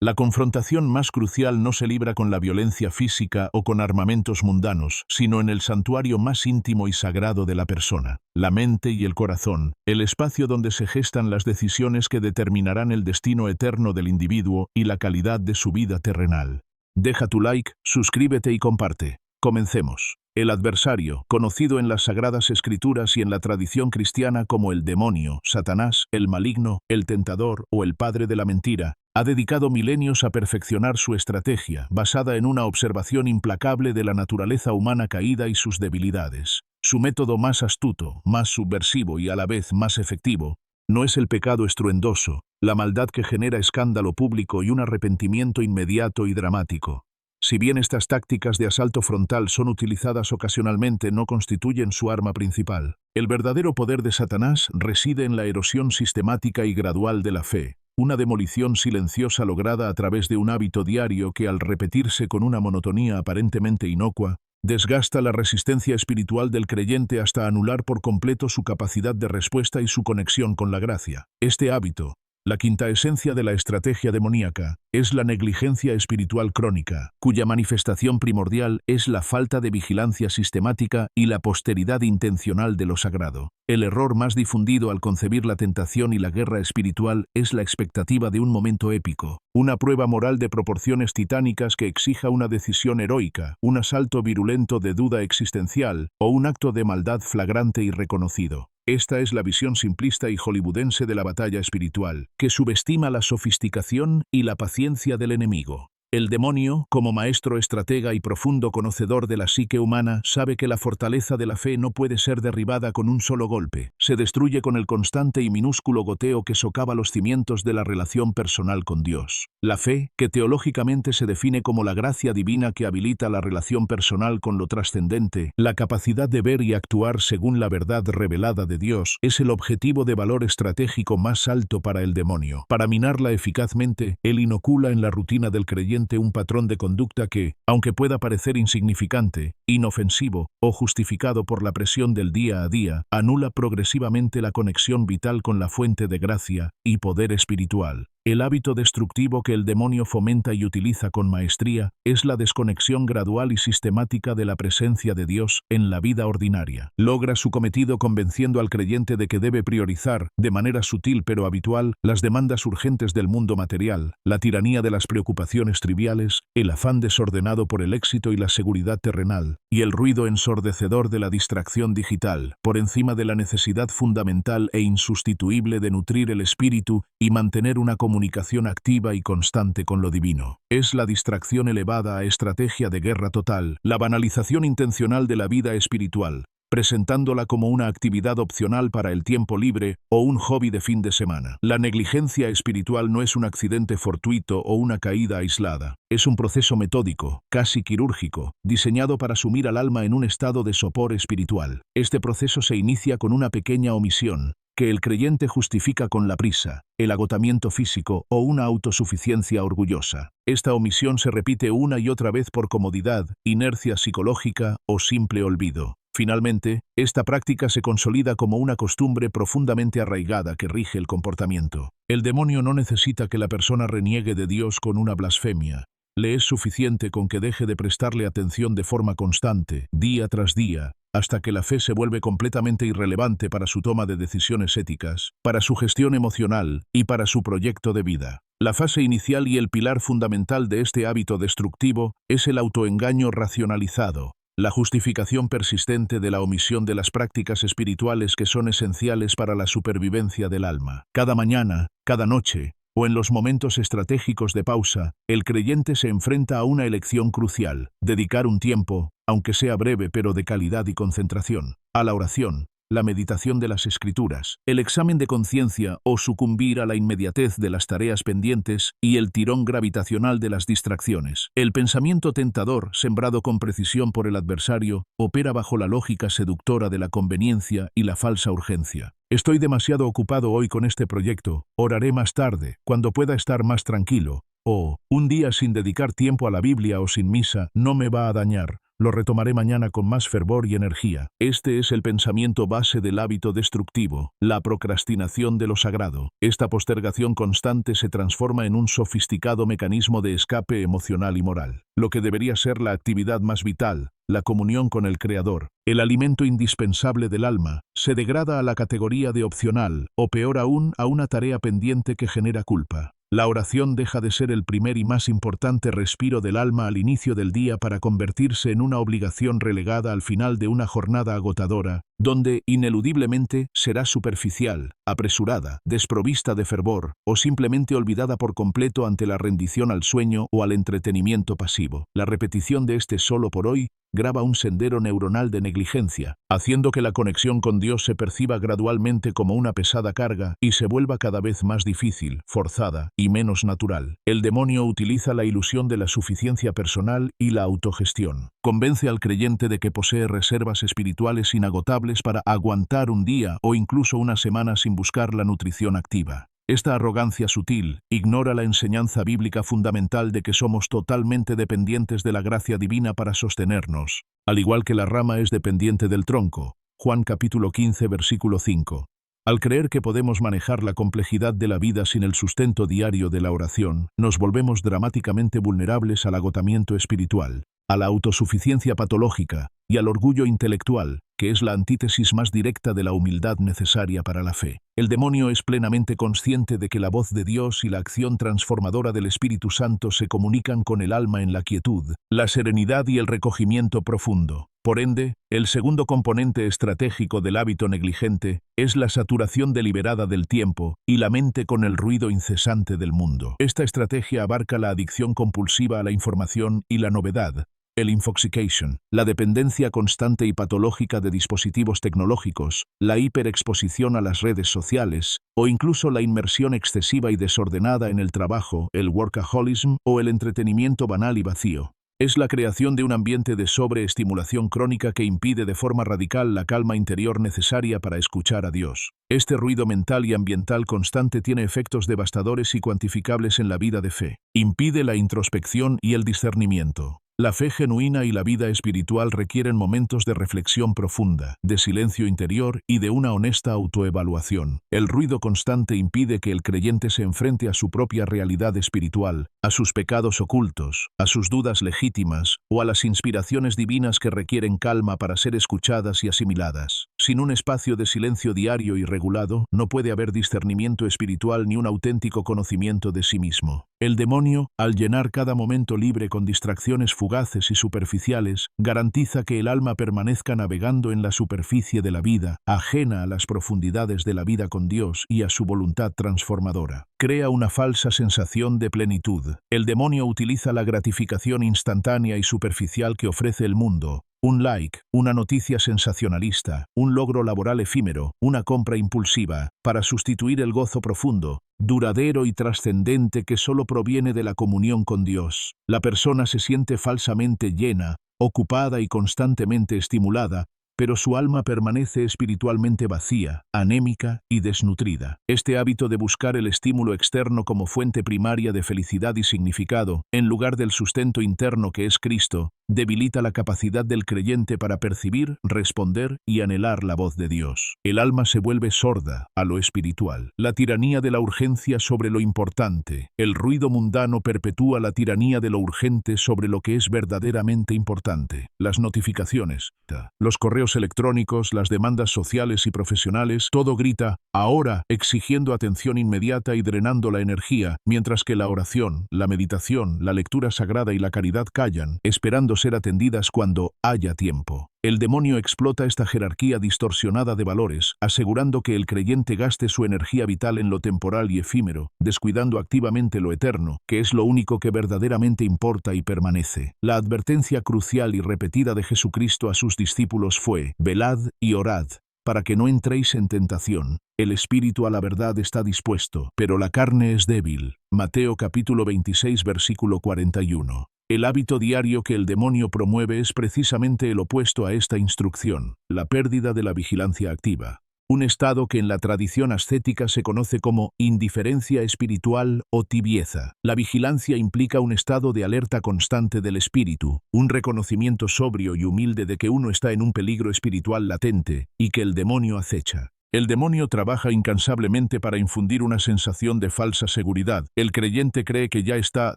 La confrontación más crucial no se libra con la violencia física o con armamentos mundanos, sino en el santuario más íntimo y sagrado de la persona, la mente y el corazón, el espacio donde se gestan las decisiones que determinarán el destino eterno del individuo y la calidad de su vida terrenal. Deja tu like, suscríbete y comparte. Comencemos. El adversario, conocido en las Sagradas Escrituras y en la tradición cristiana como el demonio, Satanás, el maligno, el tentador o el padre de la mentira, ha dedicado milenios a perfeccionar su estrategia, basada en una observación implacable de la naturaleza humana caída y sus debilidades. Su método más astuto, más subversivo y a la vez más efectivo, no es el pecado estruendoso, la maldad que genera escándalo público y un arrepentimiento inmediato y dramático. Si bien estas tácticas de asalto frontal son utilizadas ocasionalmente, no constituyen su arma principal. El verdadero poder de Satanás reside en la erosión sistemática y gradual de la fe, una demolición silenciosa lograda a través de un hábito diario que, al repetirse con una monotonía aparentemente inocua, desgasta la resistencia espiritual del creyente hasta anular por completo su capacidad de respuesta y su conexión con la gracia. Este hábito, la quinta esencia de la estrategia demoníaca, es la negligencia espiritual crónica, cuya manifestación primordial es la falta de vigilancia sistemática y la posteridad intencional de lo sagrado. El error más difundido al concebir la tentación y la guerra espiritual es la expectativa de un momento épico, una prueba moral de proporciones titánicas que exija una decisión heroica, un asalto virulento de duda existencial o un acto de maldad flagrante y reconocido. Esta es la visión simplista y hollywoodense de la batalla espiritual, que subestima la sofisticación y la paciencia del enemigo. El demonio, como maestro estratega y profundo conocedor de la psique humana, sabe que la fortaleza de la fe no puede ser derribada con un solo golpe. Se destruye con el constante y minúsculo goteo que socava los cimientos de la relación personal con Dios. La fe, que teológicamente se define como la gracia divina que habilita la relación personal con lo trascendente, la capacidad de ver y actuar según la verdad revelada de Dios, es el objetivo de valor estratégico más alto para el demonio. Para minarla eficazmente, él inocula en la rutina del creyente un patrón de conducta que, aunque pueda parecer insignificante, inofensivo o justificado por la presión del día a día, anula progresivamente la conexión vital con la fuente de gracia y poder espiritual. El hábito destructivo que el demonio fomenta y utiliza con maestría es la desconexión gradual y sistemática de la presencia de Dios en la vida ordinaria. Logra su cometido convenciendo al creyente de que debe priorizar, de manera sutil pero habitual, las demandas urgentes del mundo material, la tiranía de las preocupaciones triviales, el afán desordenado por el éxito y la seguridad terrenal, y el ruido ensordecedor de la distracción digital, por encima de la necesidad fundamental e insustituible de nutrir el espíritu y mantener una comunicación activa y constante con lo divino. Es la distracción elevada a estrategia de guerra total, la banalización intencional de la vida espiritual, presentándola como una actividad opcional para el tiempo libre o un hobby de fin de semana. La negligencia espiritual no es un accidente fortuito o una caída aislada. Es un proceso metódico, casi quirúrgico, diseñado para sumir al alma en un estado de sopor espiritual. Este proceso se inicia con una pequeña omisión, que el creyente justifica con la prisa, el agotamiento físico o una autosuficiencia orgullosa. Esta omisión se repite una y otra vez por comodidad, inercia psicológica o simple olvido. Finalmente, esta práctica se consolida como una costumbre profundamente arraigada que rige el comportamiento. El demonio no necesita que la persona reniegue de Dios con una blasfemia. Le es suficiente con que deje de prestarle atención de forma constante, día tras día, hasta que la fe se vuelve completamente irrelevante para su toma de decisiones éticas, para su gestión emocional y para su proyecto de vida. La fase inicial y el pilar fundamental de este hábito destructivo es el autoengaño racionalizado, la justificación persistente de la omisión de las prácticas espirituales que son esenciales para la supervivencia del alma. Cada mañana, cada noche, o en los momentos estratégicos de pausa, el creyente se enfrenta a una elección crucial: dedicar un tiempo, aunque sea breve pero de calidad y concentración, a la oración, la meditación de las Escrituras, el examen de conciencia o sucumbir a la inmediatez de las tareas pendientes y el tirón gravitacional de las distracciones. El pensamiento tentador, sembrado con precisión por el adversario, opera bajo la lógica seductora de la conveniencia y la falsa urgencia. Estoy demasiado ocupado hoy con este proyecto, oraré más tarde, cuando pueda estar más tranquilo, o un día sin dedicar tiempo a la Biblia o sin misa no me va a dañar. lo retomaré mañana con más fervor y energía. Este es el pensamiento base del hábito destructivo, la procrastinación de lo sagrado. Esta postergación constante se transforma en un sofisticado mecanismo de escape emocional y moral. Lo que debería ser la actividad más vital, la comunión con el Creador, el alimento indispensable del alma, se degrada a la categoría de opcional, o peor aún, a una tarea pendiente que genera culpa. La oración deja de ser el primer y más importante respiro del alma al inicio del día para convertirse en una obligación relegada al final de una jornada agotadora, donde, ineludiblemente, será superficial, apresurada, desprovista de fervor, o simplemente olvidada por completo ante la rendición al sueño o al entretenimiento pasivo. La repetición de este solo por hoy graba un sendero neuronal de negligencia, haciendo que la conexión con Dios se perciba gradualmente como una pesada carga y se vuelva cada vez más difícil, forzada y menos natural. El demonio utiliza la ilusión de la suficiencia personal y la autogestión. Convence al creyente de que posee reservas espirituales inagotables para aguantar un día o incluso una semana sin buscar la nutrición activa. Esta arrogancia sutil ignora la enseñanza bíblica fundamental de que somos totalmente dependientes de la gracia divina para sostenernos, al igual que la rama es dependiente del tronco. Juan capítulo 15 versículo 5. Al creer que podemos manejar la complejidad de la vida sin el sustento diario de la oración, nos volvemos dramáticamente vulnerables al agotamiento espiritual, a la autosuficiencia patológica y al orgullo intelectual, que es la antítesis más directa de la humildad necesaria para la fe. El demonio es plenamente consciente de que la voz de Dios y la acción transformadora del Espíritu Santo se comunican con el alma en la quietud, la serenidad y el recogimiento profundo. Por ende, el segundo componente estratégico del hábito negligente es la saturación deliberada del tiempo y la mente con el ruido incesante del mundo. Esta estrategia abarca la adicción compulsiva a la información y la novedad, el infoxication, la dependencia constante y patológica de dispositivos tecnológicos, la hiperexposición a las redes sociales, o incluso la inmersión excesiva y desordenada en el trabajo, el workaholism o el entretenimiento banal y vacío. Es la creación de un ambiente de sobreestimulación crónica que impide de forma radical la calma interior necesaria para escuchar a Dios. Este ruido mental y ambiental constante tiene efectos devastadores y cuantificables en la vida de fe. Impide la introspección y el discernimiento. La fe genuina y la vida espiritual requieren momentos de reflexión profunda, de silencio interior y de una honesta autoevaluación. El ruido constante impide que el creyente se enfrente a su propia realidad espiritual, a sus pecados ocultos, a sus dudas legítimas o a las inspiraciones divinas que requieren calma para ser escuchadas y asimiladas. Sin un espacio de silencio diario y regulado, no puede haber discernimiento espiritual ni un auténtico conocimiento de sí mismo. El demonio, al llenar cada momento libre con distracciones fugaces y superficiales, garantiza que el alma permanezca navegando en la superficie de la vida, ajena a las profundidades de la vida con Dios y a su voluntad transformadora. Crea una falsa sensación de plenitud. El demonio utiliza la gratificación instantánea y superficial que ofrece el mundo. Un like, una noticia sensacionalista, un logro laboral efímero, una compra impulsiva, para sustituir el gozo profundo, duradero y trascendente que solo proviene de la comunión con Dios. La persona se siente falsamente llena, ocupada y constantemente estimulada, pero su alma permanece espiritualmente vacía, anémica y desnutrida. Este hábito de buscar el estímulo externo como fuente primaria de felicidad y significado, en lugar del sustento interno que es Cristo, debilita la capacidad del creyente para percibir, responder y anhelar la voz de Dios. El alma se vuelve sorda a lo espiritual. La tiranía de la urgencia sobre lo importante. El ruido mundano perpetúa la tiranía de lo urgente sobre lo que es verdaderamente importante. Las notificaciones, los correos electrónicos, las demandas sociales y profesionales, todo grita, ahora, exigiendo atención inmediata y drenando la energía, mientras que la oración, la meditación, la lectura sagrada y la caridad callan, esperando ser atendidas cuando haya tiempo. El demonio explota esta jerarquía distorsionada de valores, asegurando que el creyente gaste su energía vital en lo temporal y efímero, descuidando activamente lo eterno, que es lo único que verdaderamente importa y permanece. La advertencia crucial y repetida de Jesucristo a sus discípulos fue: velad y orad, para que no entréis en tentación. El espíritu a la verdad está dispuesto, pero la carne es débil. Mateo capítulo 26 versículo 41. El hábito diario que el demonio promueve es precisamente el opuesto a esta instrucción, la pérdida de la vigilancia activa. un estado que en la tradición ascética se conoce como indiferencia espiritual o tibieza. La vigilancia implica un estado de alerta constante del espíritu, un reconocimiento sobrio y humilde de que uno está en un peligro espiritual latente y que el demonio acecha. El demonio trabaja incansablemente para infundir una sensación de falsa seguridad. El creyente cree que ya está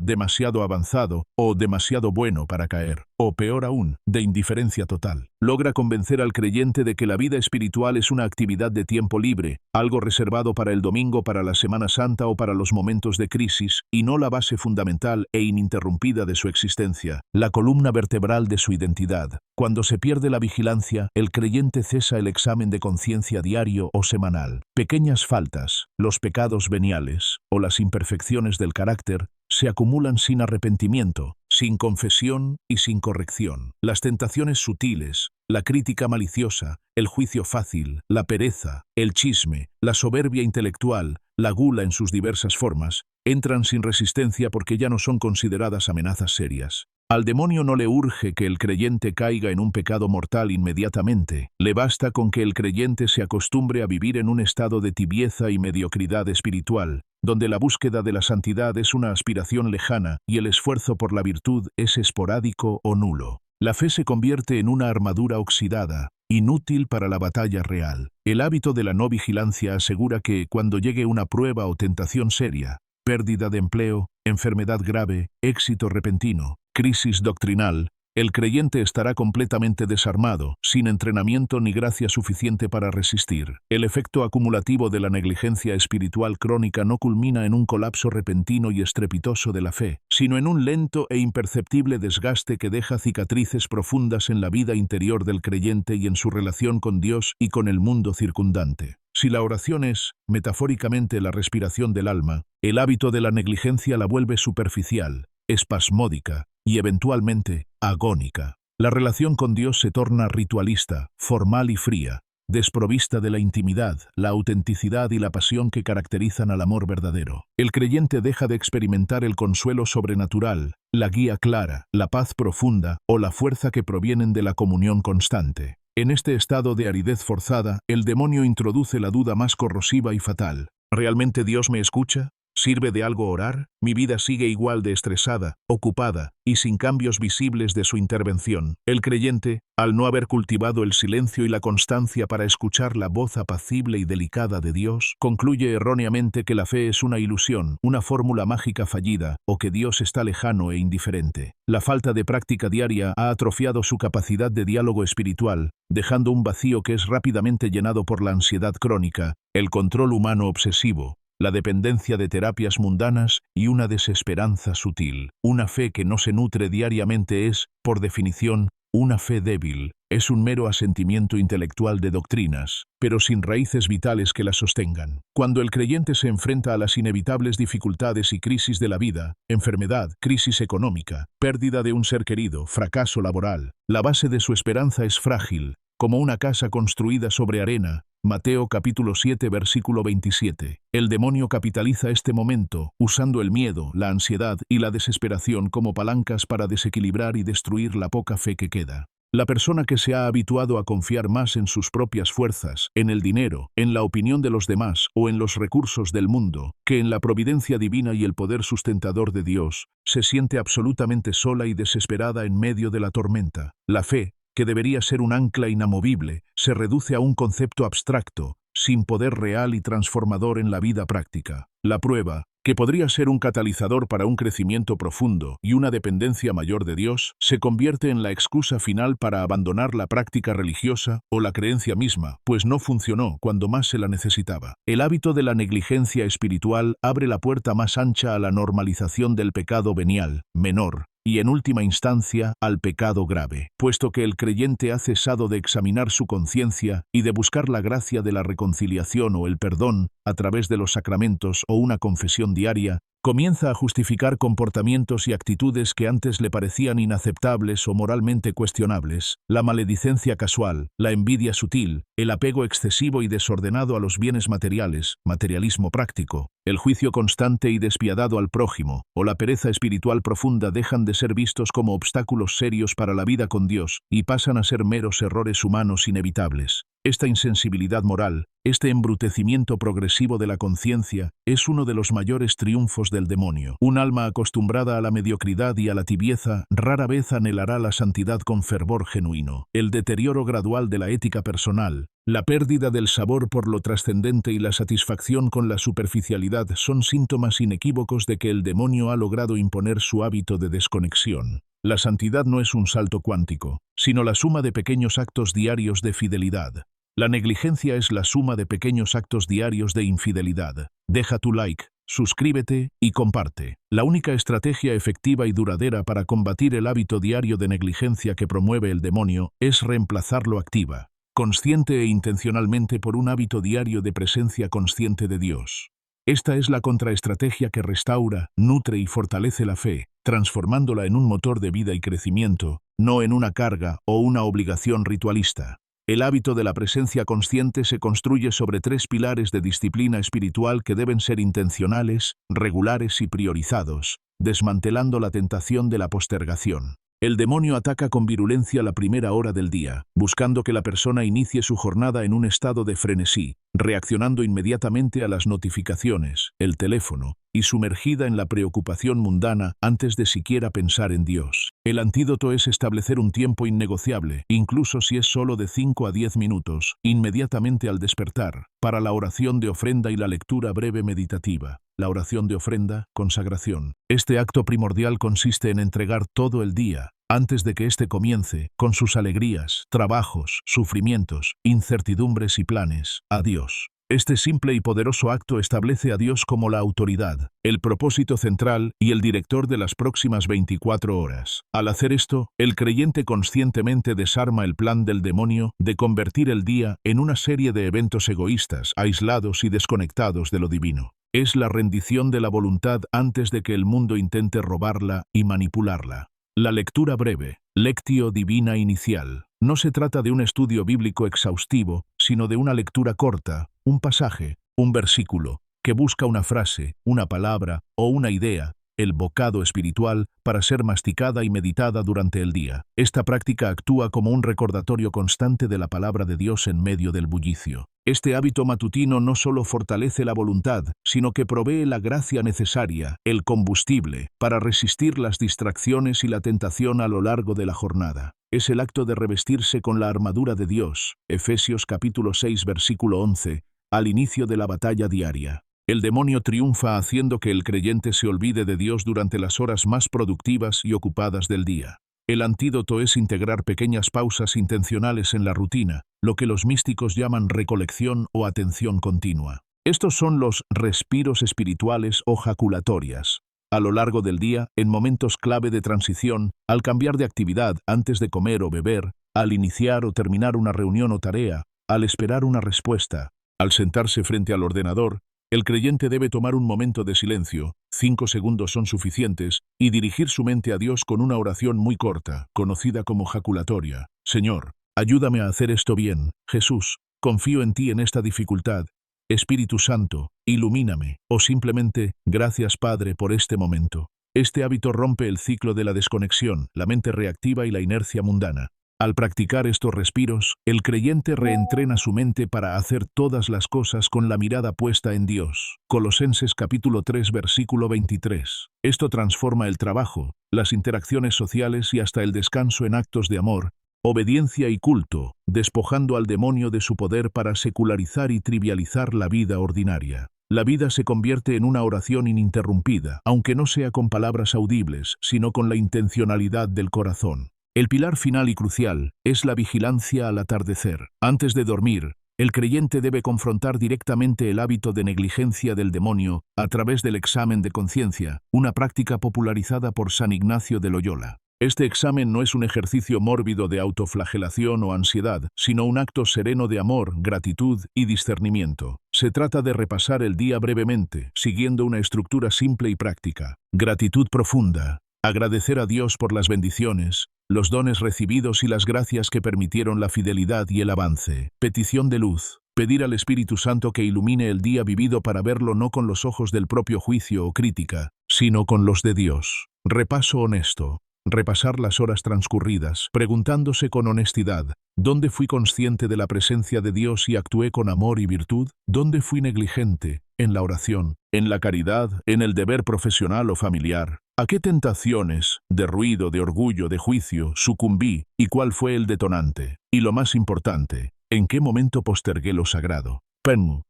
demasiado avanzado o demasiado bueno para caer, o peor aún, de indiferencia total. Logra convencer al creyente de que la vida espiritual es una actividad de tiempo libre, algo reservado para el domingo, para la Semana Santa o para los momentos de crisis, y no la base fundamental e ininterrumpida de su existencia, la columna vertebral de su identidad. Cuando se pierde la vigilancia, el creyente cesa el examen de conciencia diario o semanal. Pequeñas faltas, los pecados veniales o las imperfecciones del carácter se acumulan sin arrepentimiento, sin confesión y sin corrección. Las tentaciones sutiles, la crítica maliciosa, el juicio fácil, la pereza, el chisme, la soberbia intelectual, la gula en sus diversas formas, entran sin resistencia porque ya no son consideradas amenazas serias. Al demonio no le urge que el creyente caiga en un pecado mortal inmediatamente. Le basta con que el creyente se acostumbre a vivir en un estado de tibieza y mediocridad espiritual, donde la búsqueda de la santidad es una aspiración lejana y el esfuerzo por la virtud es esporádico o nulo. La fe se convierte en una armadura oxidada, inútil para la batalla real. El hábito de la no vigilancia asegura que, cuando llegue una prueba o tentación seria, pérdida de empleo, enfermedad grave, éxito repentino, crisis doctrinal, el creyente estará completamente desarmado, sin entrenamiento ni gracia suficiente para resistir. El efecto acumulativo de la negligencia espiritual crónica no culmina en un colapso repentino y estrepitoso de la fe, sino en un lento e imperceptible desgaste que deja cicatrices profundas en la vida interior del creyente y en su relación con Dios y con el mundo circundante. Si la oración es, metafóricamente, la respiración del alma, el hábito de la negligencia la vuelve superficial, espasmódica y, eventualmente, agónica. La relación con Dios se torna ritualista, formal y fría, desprovista de la intimidad, la autenticidad y la pasión que caracterizan al amor verdadero. El creyente deja de experimentar el consuelo sobrenatural, la guía clara, la paz profunda o la fuerza que provienen de la comunión constante. En este estado de aridez forzada, el demonio introduce la duda más corrosiva y fatal. ¿Realmente Dios me escucha? ¿Sirve de algo orar? Mi vida sigue igual de estresada, ocupada y sin cambios visibles de su intervención. El creyente, al no haber cultivado el silencio y la constancia para escuchar la voz apacible y delicada de Dios, concluye erróneamente que la fe es una ilusión, una fórmula mágica fallida, o que Dios está lejano e indiferente. La falta de práctica diaria ha atrofiado su capacidad de diálogo espiritual, dejando un vacío que es rápidamente llenado por la ansiedad crónica, el control humano obsesivo, la dependencia de terapias mundanas y una desesperanza sutil. Una fe que no se nutre diariamente es, por definición, una fe débil. Es un mero asentimiento intelectual de doctrinas, pero sin raíces vitales que la sostengan. Cuando el creyente se enfrenta a las inevitables dificultades y crisis de la vida, enfermedad, crisis económica, pérdida de un ser querido, fracaso laboral, la base de su esperanza es frágil, como una casa construida sobre arena. Mateo capítulo 7 versículo 27. El demonio capitaliza este momento, usando el miedo, la ansiedad y la desesperación como palancas para desequilibrar y destruir la poca fe que queda. La persona que se ha habituado a confiar más en sus propias fuerzas, en el dinero, en la opinión de los demás o en los recursos del mundo, que en la providencia divina y el poder sustentador de Dios, se siente absolutamente sola y desesperada en medio de la tormenta. La fe, que debería ser un ancla inamovible, se reduce a un concepto abstracto, sin poder real y transformador en la vida práctica. La prueba, que podría ser un catalizador para un crecimiento profundo y una dependencia mayor de Dios, se convierte en la excusa final para abandonar la práctica religiosa o la creencia misma, pues no funcionó cuando más se la necesitaba. El hábito de la negligencia espiritual abre la puerta más ancha a la normalización del pecado venial, menor, y en última instancia al pecado grave, puesto que el creyente ha cesado de examinar su conciencia y de buscar la gracia de la reconciliación o el perdón a través de los sacramentos o una confesión diaria, comienza a justificar comportamientos y actitudes que antes le parecían inaceptables o moralmente cuestionables. La maledicencia casual, la envidia sutil, el apego excesivo y desordenado a los bienes materiales, materialismo práctico, el juicio constante y despiadado al prójimo, o la pereza espiritual profunda dejan de ser vistos como obstáculos serios para la vida con Dios y pasan a ser meros errores humanos inevitables. Esta insensibilidad moral, este embrutecimiento progresivo de la conciencia, es uno de los mayores triunfos del demonio. Un alma acostumbrada a la mediocridad y a la tibieza rara vez anhelará la santidad con fervor genuino. El deterioro gradual de la ética personal, la pérdida del sabor por lo trascendente y la satisfacción con la superficialidad son síntomas inequívocos de que el demonio ha logrado imponer su hábito de desconexión. La santidad no es un salto cuántico, sino la suma de pequeños actos diarios de fidelidad. La negligencia es la suma de pequeños actos diarios de infidelidad. Deja tu like, suscríbete y comparte. La única estrategia efectiva y duradera para combatir el hábito diario de negligencia que promueve el demonio es reemplazarlo activa, consciente e intencionalmente por un hábito diario de presencia consciente de Dios. Esta es la contraestrategia que restaura, nutre y fortalece la fe, transformándola en un motor de vida y crecimiento, no en una carga o una obligación ritualista. El hábito de la presencia consciente se construye sobre 3 pilares de disciplina espiritual que deben ser intencionales, regulares y priorizados, desmantelando la tentación de la postergación. El demonio ataca con virulencia la primera hora del día, buscando que la persona inicie su jornada en un estado de frenesí, reaccionando inmediatamente a las notificaciones, el teléfono, y sumergida en la preocupación mundana antes de siquiera pensar en Dios. El antídoto es establecer un tiempo innegociable, incluso si es solo de 5 a 10 minutos, inmediatamente al despertar, para la oración de ofrenda y la lectura breve meditativa. La oración de ofrenda, consagración. Este acto primordial consiste en entregar todo el día, antes de que éste comience, con sus alegrías, trabajos, sufrimientos, incertidumbres y planes, a Dios. Este simple y poderoso acto establece a Dios como la autoridad, el propósito central y el director de las próximas 24 horas. Al hacer esto, el creyente conscientemente desarma el plan del demonio de convertir el día en una serie de eventos egoístas, aislados y desconectados de lo divino. Es la rendición de la voluntad antes de que el mundo intente robarla y manipularla. La lectura breve, lectio divina inicial, no se trata de un estudio bíblico exhaustivo, sino de una lectura corta, un pasaje, un versículo, que busca una frase, una palabra o una idea, el bocado espiritual, para ser masticada y meditada durante el día. Esta práctica actúa como un recordatorio constante de la palabra de Dios en medio del bullicio. Este hábito matutino no solo fortalece la voluntad, sino que provee la gracia necesaria, el combustible, para resistir las distracciones y la tentación a lo largo de la jornada. Es el acto de revestirse con la armadura de Dios, Efesios capítulo 6 versículo 11, al inicio de la batalla diaria. El demonio triunfa haciendo que el creyente se olvide de Dios durante las horas más productivas y ocupadas del día. El antídoto es integrar pequeñas pausas intencionales en la rutina, lo que los místicos llaman recolección o atención continua. Estos son los respiros espirituales o jaculatorias. A lo largo del día, en momentos clave de transición, al cambiar de actividad antes de comer o beber, al iniciar o terminar una reunión o tarea, al esperar una respuesta, al sentarse frente al ordenador, el creyente debe tomar un momento de silencio, 5 segundos son suficientes, y dirigir su mente a Dios con una oración muy corta, conocida como jaculatoria. Señor, ayúdame a hacer esto bien. Jesús, confío en ti en esta dificultad. Espíritu Santo, ilumíname. O simplemente, gracias Padre por este momento. Este hábito rompe el ciclo de la desconexión, la mente reactiva y la inercia mundana. Al practicar estos respiros, el creyente reentrena su mente para hacer todas las cosas con la mirada puesta en Dios. Colosenses capítulo 3 versículo 23. Esto transforma el trabajo, las interacciones sociales y hasta el descanso en actos de amor, obediencia y culto, despojando al demonio de su poder para secularizar y trivializar la vida ordinaria. La vida se convierte en una oración ininterrumpida, aunque no sea con palabras audibles, sino con la intencionalidad del corazón. El pilar final y crucial es la vigilancia al atardecer. Antes de dormir, el creyente debe confrontar directamente el hábito de negligencia del demonio a través del examen de conciencia, una práctica popularizada por San Ignacio de Loyola. Este examen no es un ejercicio mórbido de autoflagelación o ansiedad, sino un acto sereno de amor, gratitud y discernimiento. Se trata de repasar el día brevemente, siguiendo una estructura simple y práctica. Gratitud profunda. Agradecer a Dios por las bendiciones, los dones recibidos y las gracias que permitieron la fidelidad y el avance. Petición de luz. Pedir al Espíritu Santo que ilumine el día vivido para verlo no con los ojos del propio juicio o crítica, sino con los de Dios. Repaso honesto. repasar las horas transcurridas, preguntándose con honestidad, ¿dónde fui consciente de la presencia de Dios y actué con amor y virtud? ¿Dónde fui negligente? ¿En la oración? ¿En la caridad? ¿En el deber profesional o familiar? ¿A qué tentaciones, de ruido, de orgullo, de juicio, sucumbí y cuál fue el detonante? Y lo más importante, ¿en qué momento postergué lo sagrado?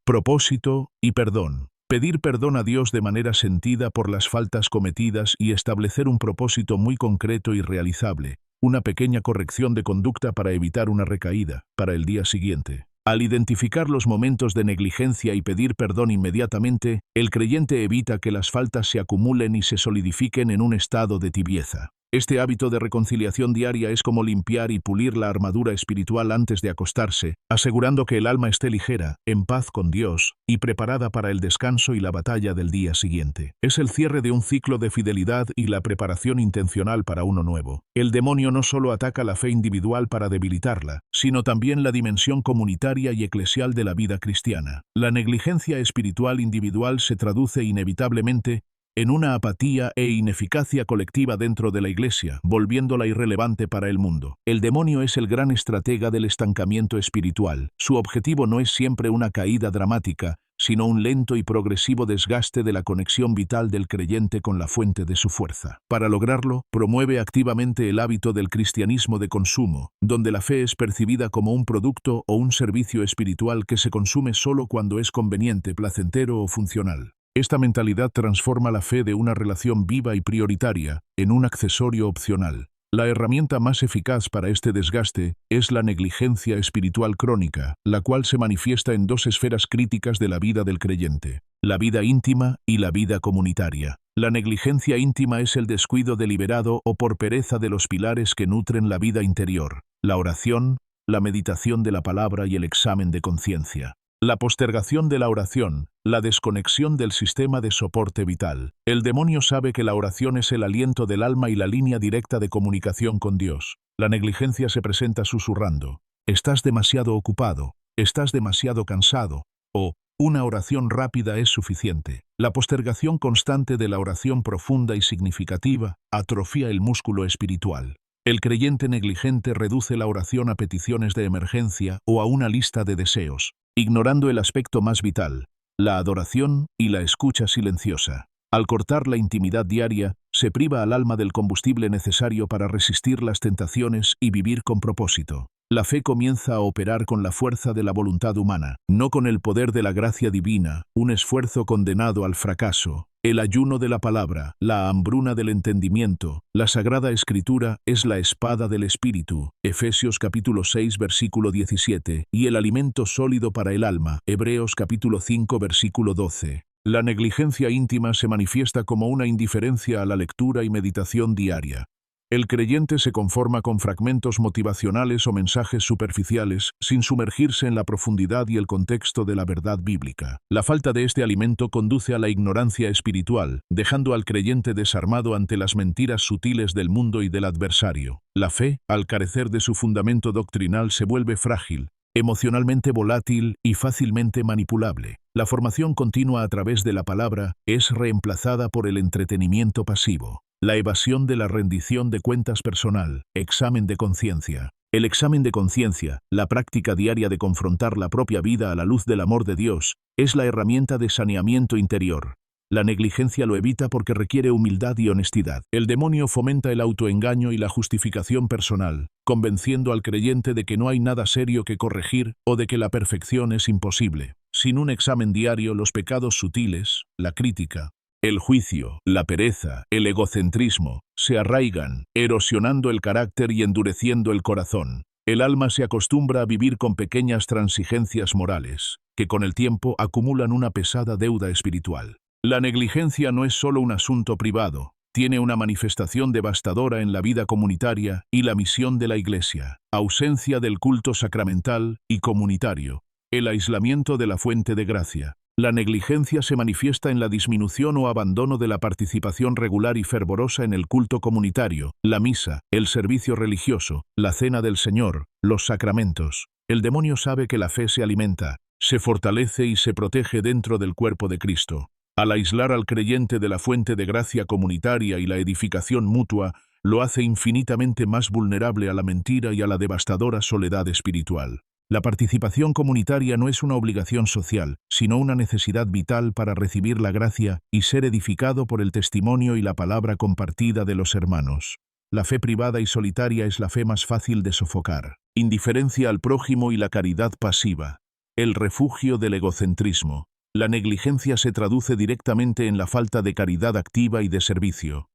Propósito y perdón. Pedir perdón a Dios de manera sentida por las faltas cometidas y establecer un propósito muy concreto y realizable, una pequeña corrección de conducta para evitar una recaída, para el día siguiente. Al identificar los momentos de negligencia y pedir perdón inmediatamente, el creyente evita que las faltas se acumulen y se solidifiquen en un estado de tibieza. Este hábito de reconciliación diaria es como limpiar y pulir la armadura espiritual antes de acostarse, asegurando que el alma esté ligera, en paz con Dios y preparada para el descanso y la batalla del día siguiente. Es el cierre de un ciclo de fidelidad y la preparación intencional para uno nuevo. El demonio no solo ataca la fe individual para debilitarla, sino también la dimensión comunitaria y eclesial de la vida cristiana. La negligencia espiritual individual se traduce inevitablemente en una apatía e ineficacia colectiva dentro de la Iglesia, volviéndola irrelevante para el mundo. El demonio es el gran estratega del estancamiento espiritual. Su objetivo no es siempre una caída dramática, sino un lento y progresivo desgaste de la conexión vital del creyente con la fuente de su fuerza. Para lograrlo, promueve activamente el hábito del cristianismo de consumo, donde la fe es percibida como un producto o un servicio espiritual que se consume solo cuando es conveniente, placentero o funcional. Esta mentalidad transforma la fe de una relación viva y prioritaria en un accesorio opcional. La herramienta más eficaz para este desgaste es la negligencia espiritual crónica, la cual se manifiesta en dos esferas críticas de la vida del creyente: la vida íntima y la vida comunitaria. La negligencia íntima es el descuido deliberado o por pereza de los pilares que nutren la vida interior: la oración, la meditación de la palabra y el examen de conciencia. La postergación de la oración, la desconexión del sistema de soporte vital. El demonio sabe que la oración es el aliento del alma y la línea directa de comunicación con Dios. La negligencia se presenta susurrando: estás demasiado ocupado, estás demasiado cansado, o una oración rápida es suficiente. La postergación constante de la oración profunda y significativa atrofia el músculo espiritual. El creyente negligente reduce la oración a peticiones de emergencia o a una lista de deseos, ignorando el aspecto más vital, la adoración y la escucha silenciosa. Al cortar la intimidad diaria, se priva al alma del combustible necesario para resistir las tentaciones y vivir con propósito. La fe comienza a operar con la fuerza de la voluntad humana, no con el poder de la gracia divina, un esfuerzo condenado al fracaso. El ayuno de la palabra, la hambruna del entendimiento, la Sagrada Escritura es la espada del Espíritu, Efesios capítulo 6 versículo 17, y el alimento sólido para el alma, Hebreos capítulo 5 versículo 12. La negligencia íntima se manifiesta como una indiferencia a la lectura y meditación diaria. El creyente se conforma con fragmentos motivacionales o mensajes superficiales, sin sumergirse en la profundidad y el contexto de la verdad bíblica. La falta de este alimento conduce a la ignorancia espiritual, dejando al creyente desarmado ante las mentiras sutiles del mundo y del adversario. La fe, al carecer de su fundamento doctrinal, se vuelve frágil, emocionalmente volátil y fácilmente manipulable. La formación continua a través de la palabra es reemplazada por el entretenimiento pasivo. La evasión de la rendición de cuentas personal, examen de conciencia. El examen de conciencia, la práctica diaria de confrontar la propia vida a la luz del amor de Dios, es la herramienta de saneamiento interior. La negligencia lo evita porque requiere humildad y honestidad. El demonio fomenta el autoengaño y la justificación personal, convenciendo al creyente de que no hay nada serio que corregir o de que la perfección es imposible. Sin un examen diario, los pecados sutiles, la crítica, el juicio, la pereza, el egocentrismo, se arraigan, erosionando el carácter y endureciendo el corazón. El alma se acostumbra a vivir con pequeñas transigencias morales, que con el tiempo acumulan una pesada deuda espiritual. La negligencia no es solo un asunto privado, tiene una manifestación devastadora en la vida comunitaria y la misión de la Iglesia. Ausencia del culto sacramental y comunitario, el aislamiento de la fuente de gracia. La negligencia se manifiesta en la disminución o abandono de la participación regular y fervorosa en el culto comunitario, la misa, el servicio religioso, la cena del Señor, los sacramentos. El demonio sabe que la fe se alimenta, se fortalece y se protege dentro del cuerpo de Cristo. Al aislar al creyente de la fuente de gracia comunitaria y la edificación mutua, lo hace infinitamente más vulnerable a la mentira y a la devastadora soledad espiritual. La participación comunitaria no es una obligación social, sino una necesidad vital para recibir la gracia y ser edificado por el testimonio y la palabra compartida de los hermanos. La fe privada y solitaria es la fe más fácil de sofocar. Indiferencia al prójimo y la caridad pasiva. El refugio del egocentrismo. La negligencia se traduce directamente en la falta de caridad activa y de servicio.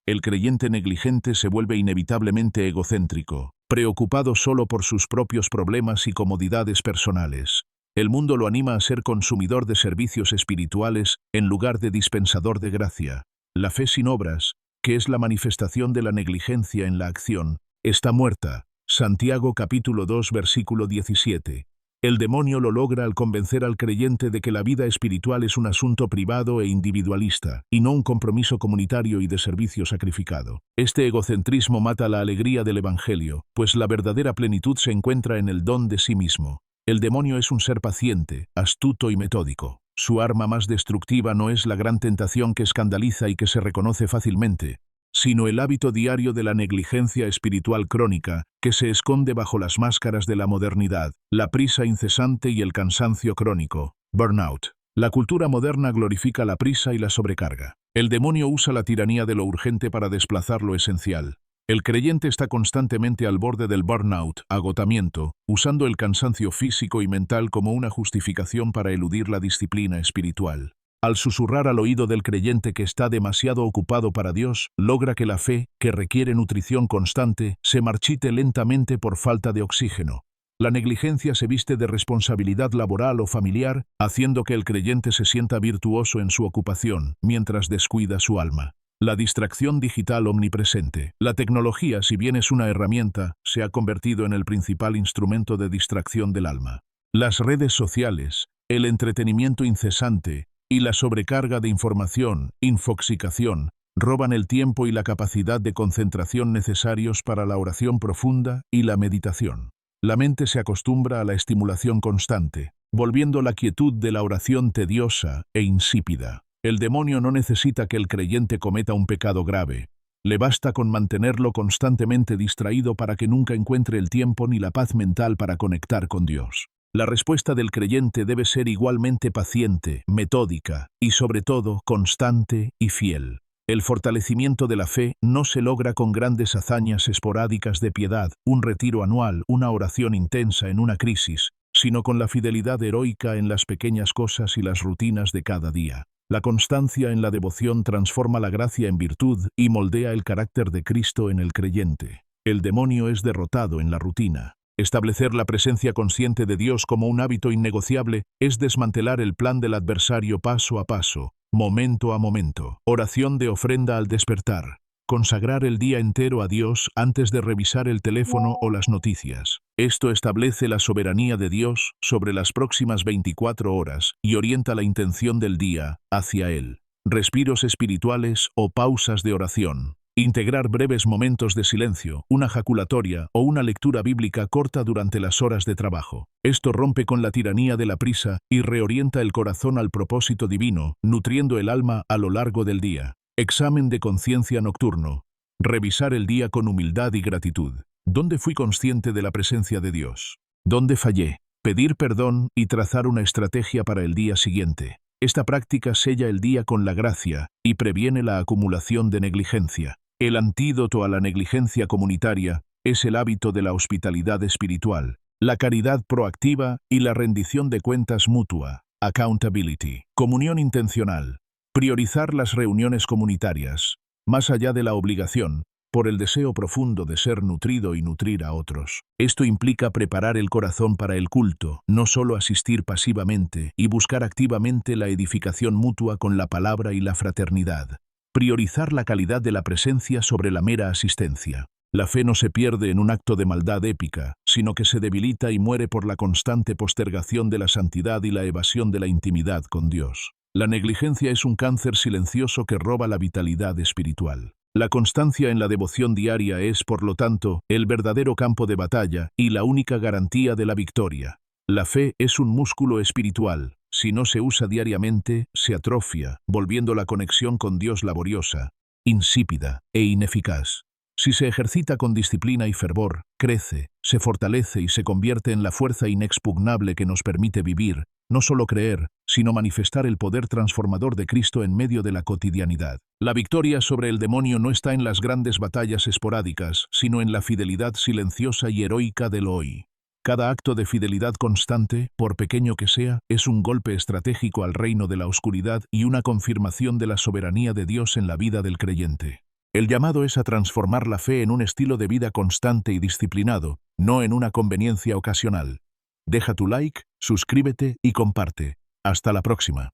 El creyente negligente se vuelve inevitablemente egocéntrico, preocupado solo por sus propios problemas y comodidades personales. El mundo lo anima a ser consumidor de servicios espirituales en lugar de dispensador de gracia. La fe sin obras, que es la manifestación de la negligencia en la acción, está muerta. Santiago capítulo 2 versículo 17. El demonio lo logra al convencer al creyente de que la vida espiritual es un asunto privado e individualista, y no un compromiso comunitario y de servicio sacrificado. Este egocentrismo mata la alegría del Evangelio, pues la verdadera plenitud se encuentra en el don de sí mismo. El demonio es un ser paciente, astuto y metódico. Su arma más destructiva no es la gran tentación que escandaliza y que se reconoce fácilmente, sino el hábito diario de la negligencia espiritual crónica, que se esconde bajo las máscaras de la modernidad, la prisa incesante y el cansancio crónico. Burnout. La cultura moderna glorifica la prisa y la sobrecarga. El demonio usa la tiranía de lo urgente para desplazar lo esencial. El creyente está constantemente al borde del burnout, agotamiento, usando el cansancio físico y mental como una justificación para eludir la disciplina espiritual. Al susurrar al oído del creyente que está demasiado ocupado para Dios, logra que la fe, que requiere nutrición constante, se marchite lentamente por falta de oxígeno. La negligencia se viste de responsabilidad laboral o familiar, haciendo que el creyente se sienta virtuoso en su ocupación, mientras descuida su alma. La distracción digital omnipresente. La tecnología, si bien es una herramienta, se ha convertido en el principal instrumento de distracción del alma. Las redes sociales, el entretenimiento incesante y la sobrecarga de información, infoxicación, roban el tiempo y la capacidad de concentración necesarios para la oración profunda y la meditación. La mente se acostumbra a la estimulación constante, volviendo la quietud de la oración tediosa e insípida. El demonio no necesita que el creyente cometa un pecado grave. Le basta con mantenerlo constantemente distraído para que nunca encuentre el tiempo ni la paz mental para conectar con Dios. La respuesta del creyente debe ser igualmente paciente, metódica y, sobre todo, constante y fiel. El fortalecimiento de la fe no se logra con grandes hazañas esporádicas de piedad, un retiro anual, una oración intensa en una crisis, sino con la fidelidad heroica en las pequeñas cosas y las rutinas de cada día. La constancia en la devoción transforma la gracia en virtud y moldea el carácter de Cristo en el creyente. El demonio es derrotado en la rutina. Establecer la presencia consciente de Dios como un hábito innegociable es desmantelar el plan del adversario paso a paso, momento a momento. Oración de ofrenda al despertar. Consagrar el día entero a Dios antes de revisar el teléfono o las noticias. Esto establece la soberanía de Dios sobre las próximas 24 horas y orienta la intención del día hacia Él. Respiros espirituales o pausas de oración. Integrar breves momentos de silencio, una jaculatoria o una lectura bíblica corta durante las horas de trabajo. Esto rompe con la tiranía de la prisa y reorienta el corazón al propósito divino, nutriendo el alma a lo largo del día. Examen de conciencia nocturno. Revisar el día con humildad y gratitud. ¿Dónde fui consciente de la presencia de Dios? ¿Dónde fallé? Pedir perdón y trazar una estrategia para el día siguiente. Esta práctica sella el día con la gracia y previene la acumulación de negligencia. El antídoto a la negligencia comunitaria es el hábito de la hospitalidad espiritual, la caridad proactiva y la rendición de cuentas mutua, accountability. Comunión intencional. Priorizar las reuniones comunitarias, más allá de la obligación, por el deseo profundo de ser nutrido y nutrir a otros. Esto implica preparar el corazón para el culto, no solo asistir pasivamente y buscar activamente la edificación mutua con la palabra y la fraternidad. Priorizar la calidad de la presencia sobre la mera asistencia. La fe no se pierde en un acto de maldad épica, sino que se debilita y muere por la constante postergación de la santidad y la evasión de la intimidad con Dios. La negligencia es un cáncer silencioso que roba la vitalidad espiritual. La constancia en la devoción diaria es, por lo tanto, el verdadero campo de batalla y la única garantía de la victoria. La fe es un músculo espiritual. Si no se usa diariamente, se atrofia, volviendo la conexión con Dios laboriosa, insípida e ineficaz. Si se ejercita con disciplina y fervor, crece, se fortalece y se convierte en la fuerza inexpugnable que nos permite vivir, no solo creer, sino manifestar el poder transformador de Cristo en medio de la cotidianidad. La victoria sobre el demonio no está en las grandes batallas esporádicas, sino en la fidelidad silenciosa y heroica del hoy. Cada acto de fidelidad constante, por pequeño que sea, es un golpe estratégico al reino de la oscuridad y una confirmación de la soberanía de Dios en la vida del creyente. El llamado es a transformar la fe en un estilo de vida constante y disciplinado, no en una conveniencia ocasional. Deja tu like, suscríbete y comparte. Hasta la próxima.